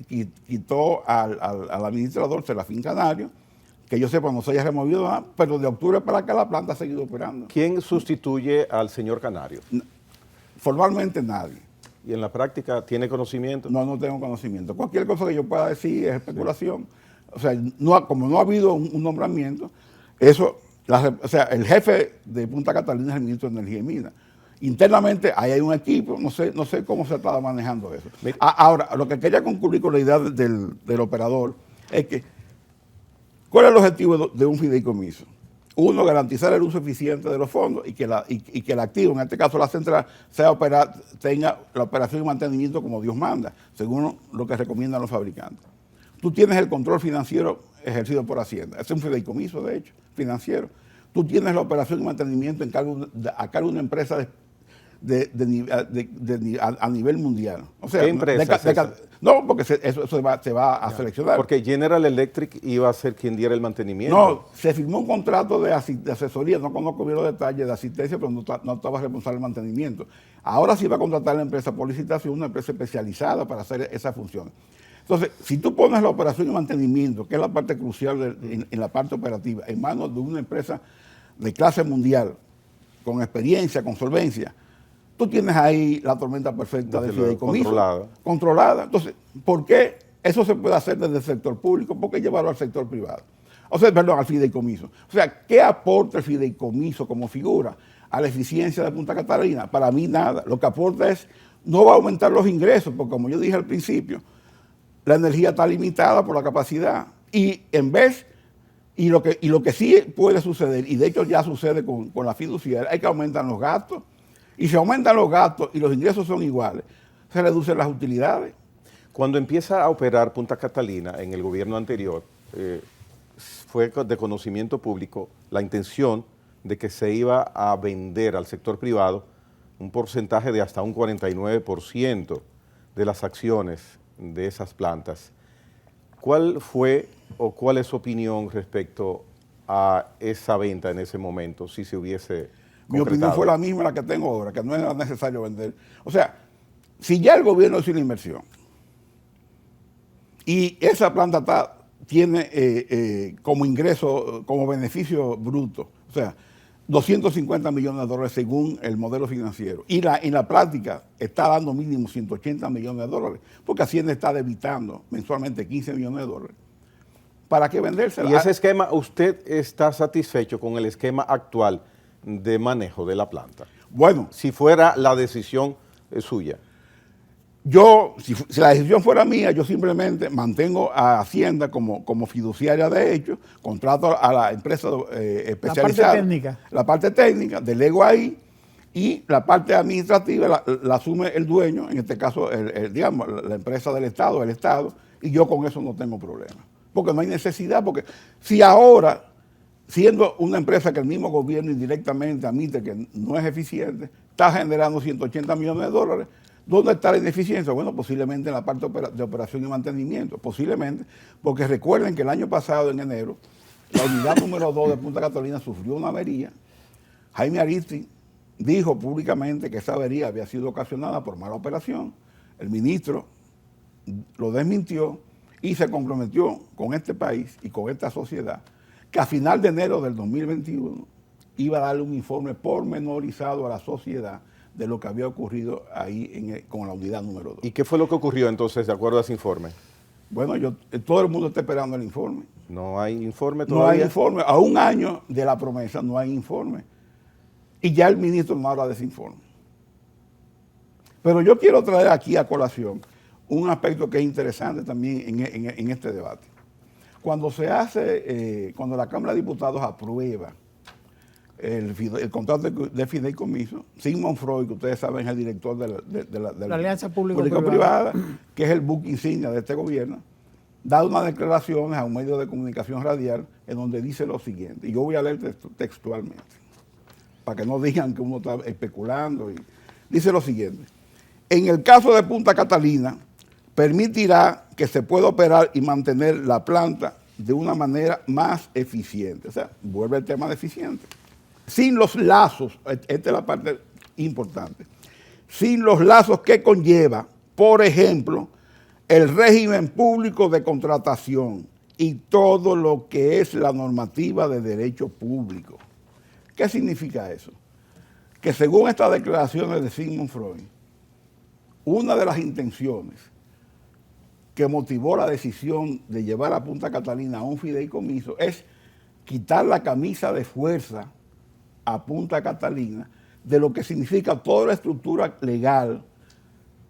quitó al administrador Serafín Canario, que yo sepa no se haya removido nada, pero de octubre para acá la planta ha seguido operando. ¿Quién sustituye al señor Canario? Formalmente nadie. ¿Y en la práctica tiene conocimiento? No, no tengo conocimiento. Cualquier cosa que yo pueda decir es especulación. Sí. O sea, como no ha habido un nombramiento, eso, o sea, el jefe de Punta Catalina es el ministro de Energía y Minas. Internamente ahí hay un equipo, no sé cómo se está manejando eso. Ahora, lo que quería concluir con la idea del operador es que, ¿cuál es el objetivo de un fideicomiso? Uno, garantizar el uso eficiente de los fondos y que el activo, en este caso la central, tenga la operación y mantenimiento como Dios manda, según lo que recomiendan los fabricantes. Tú tienes el control financiero ejercido por Hacienda, es un fideicomiso, de hecho, financiero. Tú tienes la operación y mantenimiento a cargo de una empresa a nivel mundial. O sea, ¿qué empresa? No, porque eso se va a seleccionar. Porque General Electric iba a ser quien diera el mantenimiento. No, se firmó un contrato de asesoría, no conozco bien los detalles, de asistencia, pero no estaba responsable del mantenimiento. Ahora sí va a contratar la empresa por licitación, una empresa especializada para hacer esa función. Entonces, si tú pones la operación y mantenimiento, que es la parte crucial en la parte operativa, en manos de una empresa de clase mundial, con experiencia, con solvencia, tú tienes ahí la tormenta perfecta del fideicomiso. Controlada. Entonces, ¿por qué eso se puede hacer desde el sector público? ¿Por qué llevarlo al sector privado? O sea, perdón, al fideicomiso. O sea, ¿qué aporta el fideicomiso como figura a la eficiencia de Punta Catalina? Para mí nada. Lo que aporta es, no va a aumentar los ingresos, porque como yo dije al principio, la energía está limitada por la capacidad. Y lo que sí puede suceder, y de hecho ya sucede con la fiduciaria, es que aumentan los gastos. Y si aumentan los gastos y los ingresos son iguales, se reducen las utilidades. Cuando empieza a operar Punta Catalina en el gobierno anterior, fue de conocimiento público la intención de que se iba a vender al sector privado un porcentaje de hasta un 49% de las acciones de esas plantas. ¿Cuál fue o cuál es su opinión respecto a esa venta en ese momento, si se hubiese concretado? Mi opinión fue la misma la que tengo ahora, que no era necesario vender. O sea, si ya el gobierno hizo una inversión y esa planta tiene como ingreso, como beneficio bruto, o sea, 250 millones de dólares según el modelo financiero, y en la práctica está dando mínimo 180 millones de dólares, porque Hacienda está debitando mensualmente 15 millones de dólares. ¿Para qué vendérsela? ¿Y ese esquema, usted está satisfecho con el esquema actual de manejo de la planta? Bueno, si fuera la decisión suya. Yo, si la decisión fuera mía, yo simplemente mantengo a Hacienda como fiduciaria de hecho, contrato a la empresa especializada. La parte técnica, delego ahí, y la parte administrativa la asume el dueño, en este caso, digamos, la empresa del Estado, el Estado, y yo con eso no tengo problema. Porque no hay necesidad, porque si ahora, siendo una empresa que el mismo gobierno indirectamente admite que no es eficiente, está generando 180 millones de dólares, ¿dónde está la ineficiencia? Bueno, posiblemente en la parte de operación y mantenimiento, posiblemente, porque recuerden que el año pasado, en enero, la unidad número 2 de Punta Catalina sufrió una avería. Jaime Aristi dijo públicamente que esa avería había sido ocasionada por mala operación. El ministro lo desmintió y se comprometió con este país y con esta sociedad que a final de enero del 2021 iba a darle un informe pormenorizado a la sociedad de lo que había ocurrido ahí con la unidad número 2. ¿Y qué fue lo que ocurrió entonces, de acuerdo a ese informe? Bueno, todo el mundo está esperando el informe. ¿No hay informe todavía? No hay informe. A un año de la promesa no hay informe. Y ya el ministro no habla de ese informe. Pero yo quiero traer aquí a colación un aspecto que es interesante también en este debate. Cuando cuando la Cámara de Diputados aprueba el contrato de fideicomiso, Sigmund Freud, que ustedes saben es el director de la Alianza Público-Privada, Público-Privada, que es el buque insignia de este gobierno, da unas declaraciones a un medio de comunicación radial en donde dice lo siguiente, y yo voy a leer textualmente, para que no digan que uno está especulando. Dice lo siguiente: en el caso de Punta Catalina, permitirá que se pueda operar y mantener la planta de una manera más eficiente. O sea, vuelve el tema de eficiente. Sin los lazos, esta es la parte importante, sin los lazos que conlleva, por ejemplo, el régimen público de contratación y todo lo que es la normativa de derecho público. ¿Qué significa eso? Que según estas declaraciones de Sigmund Freud, una de las intenciones que motivó la decisión de llevar a Punta Catalina a un fideicomiso es quitar la camisa de fuerza a Punta Catalina de lo que significa toda la estructura legal,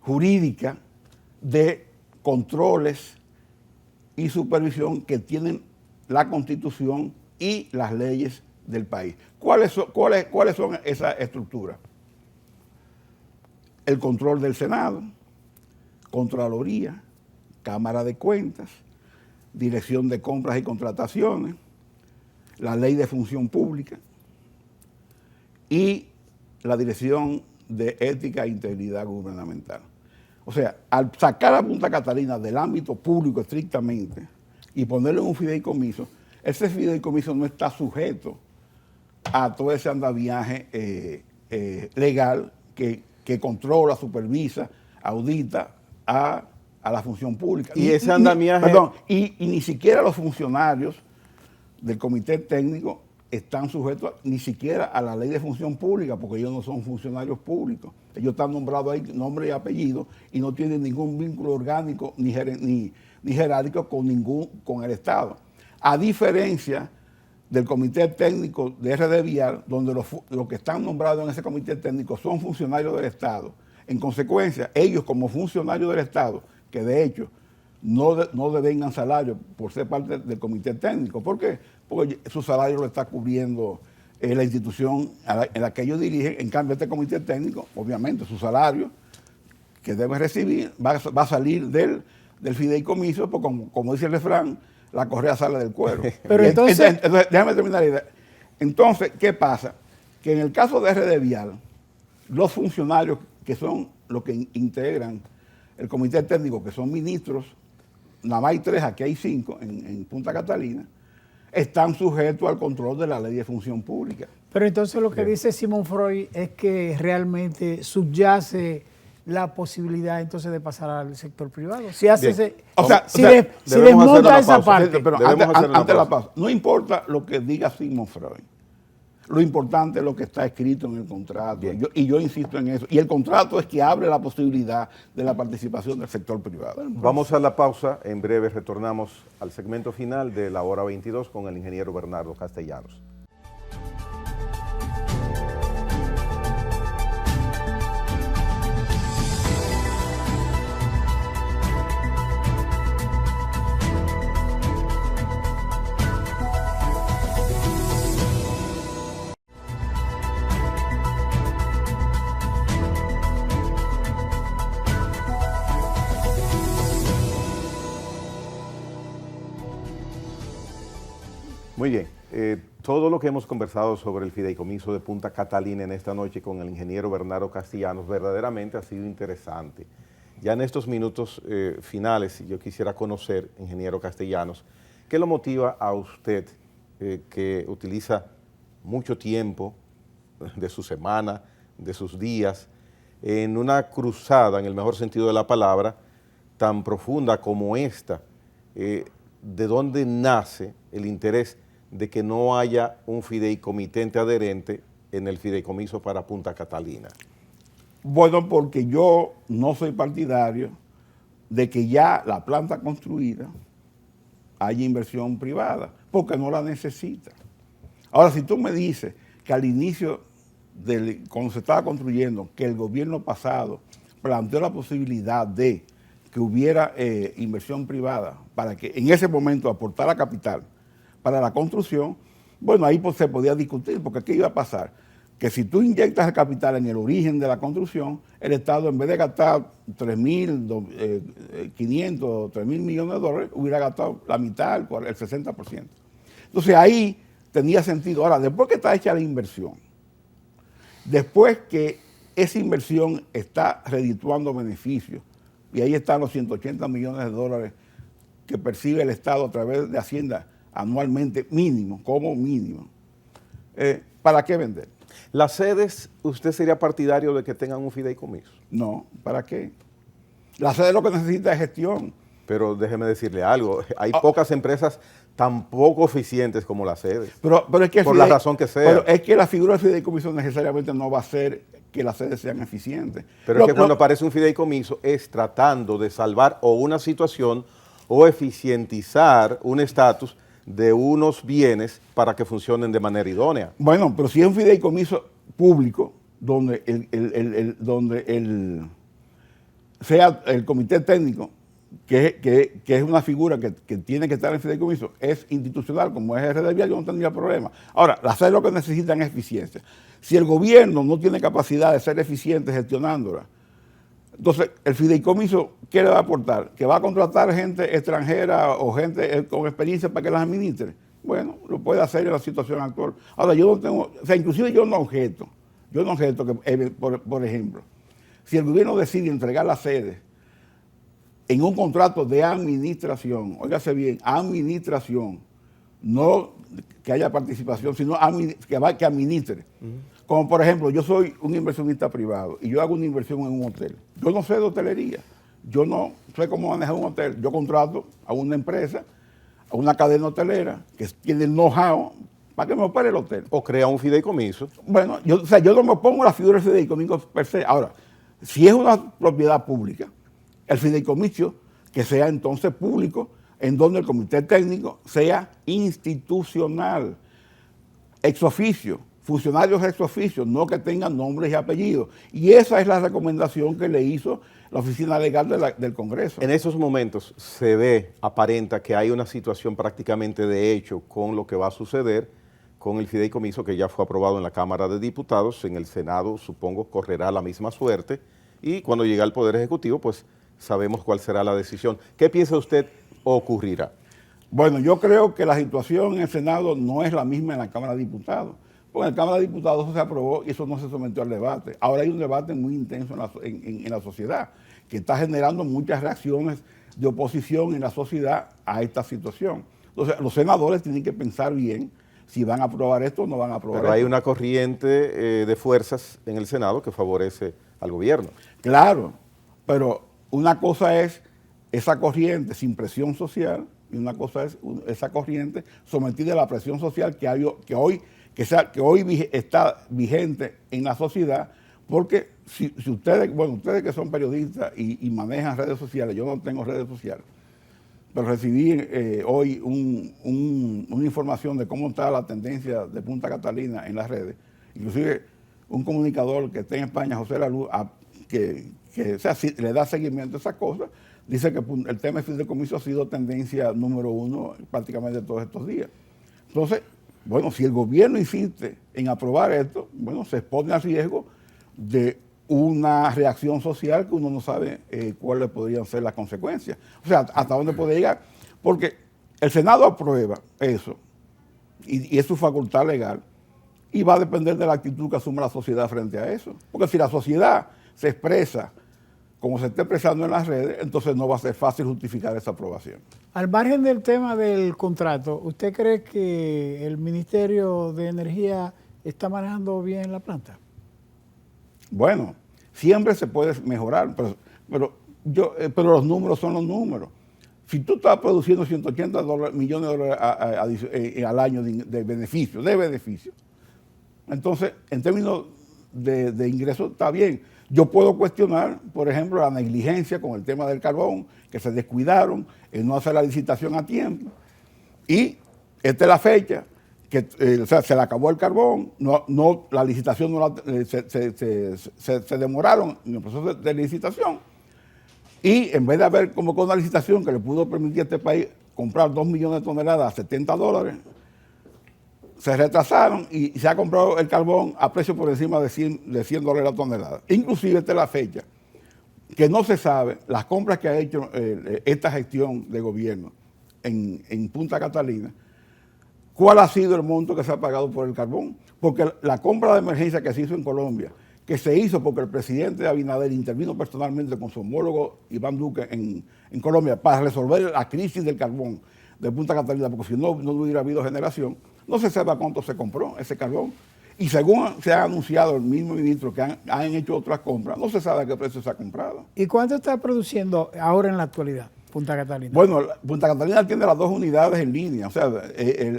jurídica, de controles y supervisión que tienen la Constitución y las leyes del país. ¿Cuáles son esas estructuras? El control del Senado, Contraloría, Cámara de Cuentas, Dirección de Compras y Contrataciones, la Ley de Función Pública y la Dirección de Ética e Integridad Gubernamental. O sea, al sacar a Punta Catalina del ámbito público estrictamente y ponerlo en un fideicomiso, ese fideicomiso no está sujeto a todo ese andamiaje legal que controla, supervisa, audita a la función pública. Y ese andamiaje... Y ni siquiera los funcionarios del comité técnico están sujetos ni siquiera a la ley de función pública, porque ellos no son funcionarios públicos. Ellos están nombrados ahí, nombre y apellido, y no tienen ningún vínculo orgánico ni jerárquico con el Estado. A diferencia del comité técnico de RD Vial, donde los que están nombrados en ese comité técnico son funcionarios del Estado. En consecuencia, ellos como funcionarios del Estado, que de hecho no devengan salario por ser parte del comité técnico. ¿Por qué? Porque su salario lo está cubriendo la institución en la que ellos dirigen. En cambio, este comité técnico, obviamente, su salario que debe recibir va a salir del fideicomiso, porque como dice el refrán, la correa sale del cuero. Pero entonces, déjame terminar la idea. Entonces, ¿qué pasa? Que en el caso de RD Vial, los funcionarios que son los que integran el comité técnico, que son ministros, nada más hay 3, aquí hay 5 en Punta Catalina, están sujetos al control de la ley de función pública. Pero entonces lo que dice Simón Freud es que realmente subyace la posibilidad entonces de pasar al sector privado. Si hace si desmonta esa parte. Pero antes de la pausa, no importa lo que diga Sigmund Freud. Lo importante es lo que está escrito en el contrato. Y yo insisto en eso. Y el contrato es que abre la posibilidad de la participación del sector privado. Vamos a la pausa. En breve retornamos al segmento final de la hora 22 con el ingeniero Bernardo Castellanos. Muy bien, todo lo que hemos conversado sobre el fideicomiso de Punta Catalina en esta noche con el ingeniero Bernardo Castellanos verdaderamente ha sido interesante. Ya en estos minutos finales yo quisiera conocer, ingeniero Castellanos, ¿qué lo motiva a usted que utiliza mucho tiempo de su semana, de sus días, en una cruzada, en el mejor sentido de la palabra, tan profunda como esta? ¿De dónde nace el interés de que no haya un fideicomitente adherente en el fideicomiso para Punta Catalina? Bueno, porque yo no soy partidario de que ya la planta construida haya inversión privada, porque no la necesita. Ahora, si tú me dices que al inicio, cuando se estaba construyendo, que el gobierno pasado planteó la posibilidad de que hubiera inversión privada para que en ese momento aportara capital para la construcción, bueno, ahí pues se podía discutir, porque ¿qué iba a pasar? Que si tú inyectas el capital en el origen de la construcción, el Estado, en vez de gastar 3.500, 3.000 millones de dólares, hubiera gastado la mitad, el 60%. Entonces ahí tenía sentido. Ahora, después que está hecha la inversión, después que esa inversión está redituando beneficios, y ahí están los 180 millones de dólares que percibe el Estado a través de Hacienda anualmente, mínimo, como mínimo. ¿Para qué vender? ¿Las sedes, usted sería partidario de que tengan un fideicomiso? No, ¿para qué? La sede lo que necesita es gestión. Pero déjeme decirle algo, hay pocas empresas tan poco eficientes como las sedes. Pero es que por la razón que sea. Pero es que la figura del fideicomiso necesariamente no va a hacer que las sedes sean eficientes. Pero es que cuando aparece un fideicomiso es tratando de salvar o una situación o eficientizar un estatus de unos bienes para que funcionen de manera idónea. Bueno, pero si es un fideicomiso público, donde sea el comité técnico, que es una figura que tiene que estar en el fideicomiso, es institucional, como es RD Vial, yo no tendría problema. Ahora, las sedes lo que necesitan es eficiencia. Si el gobierno no tiene capacidad de ser eficiente gestionándola, entonces el fideicomiso, ¿qué le va a aportar? ¿Que va a contratar gente extranjera o gente con experiencia para que las administre? Bueno, lo puede hacer en la situación actual. Ahora, yo no tengo, o sea, inclusive yo no objeto que, por ejemplo, si el gobierno decide entregar las sedes en un contrato de administración, óigase bien, administración, no que haya participación, sino que administre. Como por ejemplo, yo soy un inversionista privado y yo hago una inversión en un hotel. Yo no sé de hotelería, yo no sé cómo manejar un hotel. Yo contrato a una empresa, a una cadena hotelera que tiene el know-how para que me opere el hotel. O crea un fideicomiso. Bueno, yo no me pongo la figura del fideicomiso per se. Ahora, si es una propiedad pública, el fideicomiso que sea entonces público, en donde el comité técnico sea institucional, ex oficio, funcionarios ex oficio, no que tengan nombres y apellidos. Y esa es la recomendación que le hizo la Oficina Legal del Congreso. En esos momentos se ve, aparenta que hay una situación prácticamente de hecho con lo que va a suceder con el fideicomiso que ya fue aprobado en la Cámara de Diputados. En el Senado, supongo, correrá la misma suerte y cuando llegue al Poder Ejecutivo, pues sabemos cuál será la decisión. ¿Qué piensa usted ocurrirá? Bueno, yo creo que la situación en el Senado no es la misma en la Cámara de Diputados. Porque en la Cámara de Diputados eso se aprobó y eso no se sometió al debate. Ahora hay un debate muy intenso en la sociedad que está generando muchas reacciones de oposición en la sociedad a esta situación. Entonces, los senadores tienen que pensar bien si van a aprobar esto o no van a aprobar Pero esto. hay una corriente de fuerzas en el Senado que favorece al gobierno. Claro, pero una cosa es esa corriente sin presión social y una cosa es esa corriente sometida a la presión social que hoy está vigente en la sociedad, porque si ustedes que son periodistas y manejan redes sociales, yo no tengo redes sociales, pero recibí hoy una información de cómo está la tendencia de Punta Catalina en las redes, inclusive un comunicador que está en España, José Laluz, que le da seguimiento a esas cosas, dice que el tema del fideicomiso ha sido tendencia número 1 prácticamente todos estos días. Entonces, bueno, si el gobierno insiste en aprobar esto, bueno, se expone al riesgo de una reacción social que uno no sabe cuáles podrían ser las consecuencias. O sea, hasta dónde puede llegar. Porque el Senado aprueba eso y es su facultad legal y va a depender de la actitud que asume la sociedad frente a eso. Porque si la sociedad se expresa como se está expresando en las redes, entonces no va a ser fácil justificar esa aprobación. Al margen del tema del contrato, ¿usted cree que el Ministerio de Energía está manejando bien la planta? Bueno, siempre se puede mejorar, pero los números son los números. Si tú estás produciendo 180 millones de dólares al año de beneficio, entonces en términos de ingresos está bien. Yo puedo cuestionar, por ejemplo, la negligencia con el tema del carbón, que se descuidaron en no hacer la licitación a tiempo. Y esta es la fecha, que se le acabó el carbón, la licitación se demoraron en el proceso de licitación. Y en vez de haber convocado una licitación que le pudo permitir a este país comprar 2 millones de toneladas a $70, se retrasaron y se ha comprado el carbón a precio por encima de $100 la tonelada. Inclusive esta es la fecha, que no se sabe las compras que ha hecho esta gestión de gobierno en Punta Catalina, cuál ha sido el monto que se ha pagado por el carbón. Porque la compra de emergencia que se hizo en Colombia, que se hizo porque el presidente Abinader intervino personalmente con su homólogo Iván Duque en Colombia para resolver la crisis del carbón de Punta Catalina, porque si no hubiera habido generación, no se sabe a cuánto se compró ese carbón. Y según se ha anunciado el mismo ministro que han hecho otras compras, no se sabe a qué precio se ha comprado. ¿Y cuánto está produciendo ahora en la actualidad? Punta Catalina. Bueno, Punta Catalina tiene las 2 unidades en línea. O sea,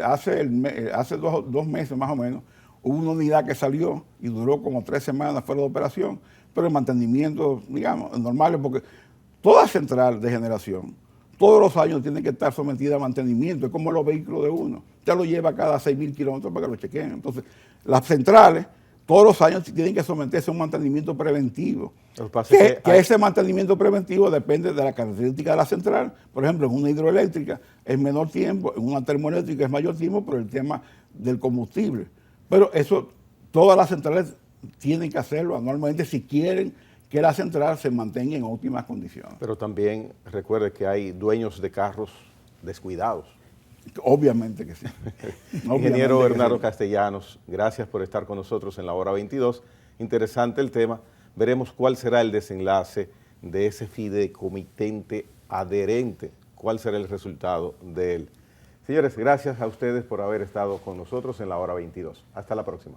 hace dos meses más o menos, hubo una unidad que salió y duró como 3 semanas fuera de operación, pero el mantenimiento, digamos, normal, porque toda central de generación, todos los años tiene que estar sometida a mantenimiento. Es como los vehículos de uno. Usted lo lleva cada 6.000 kilómetros para que lo chequeen. Entonces, las centrales todos los años tienen que someterse a un mantenimiento preventivo. Que ese mantenimiento preventivo depende de la característica de la central. Por ejemplo, en una hidroeléctrica es menor tiempo, en una termoeléctrica es mayor tiempo por el tema del combustible. Pero eso, todas las centrales tienen que hacerlo anualmente si quieren que la central se mantenga en óptimas condiciones. Pero también recuerde que hay dueños de carros descuidados. Obviamente que sí. Ingeniero Bernardo Castellanos, gracias por estar con nosotros en la hora 22. Interesante el tema. Veremos cuál será el desenlace de ese fideicomitente adherente, cuál será el resultado de él. Señores, gracias a ustedes por haber estado con nosotros en la hora 22. Hasta la próxima.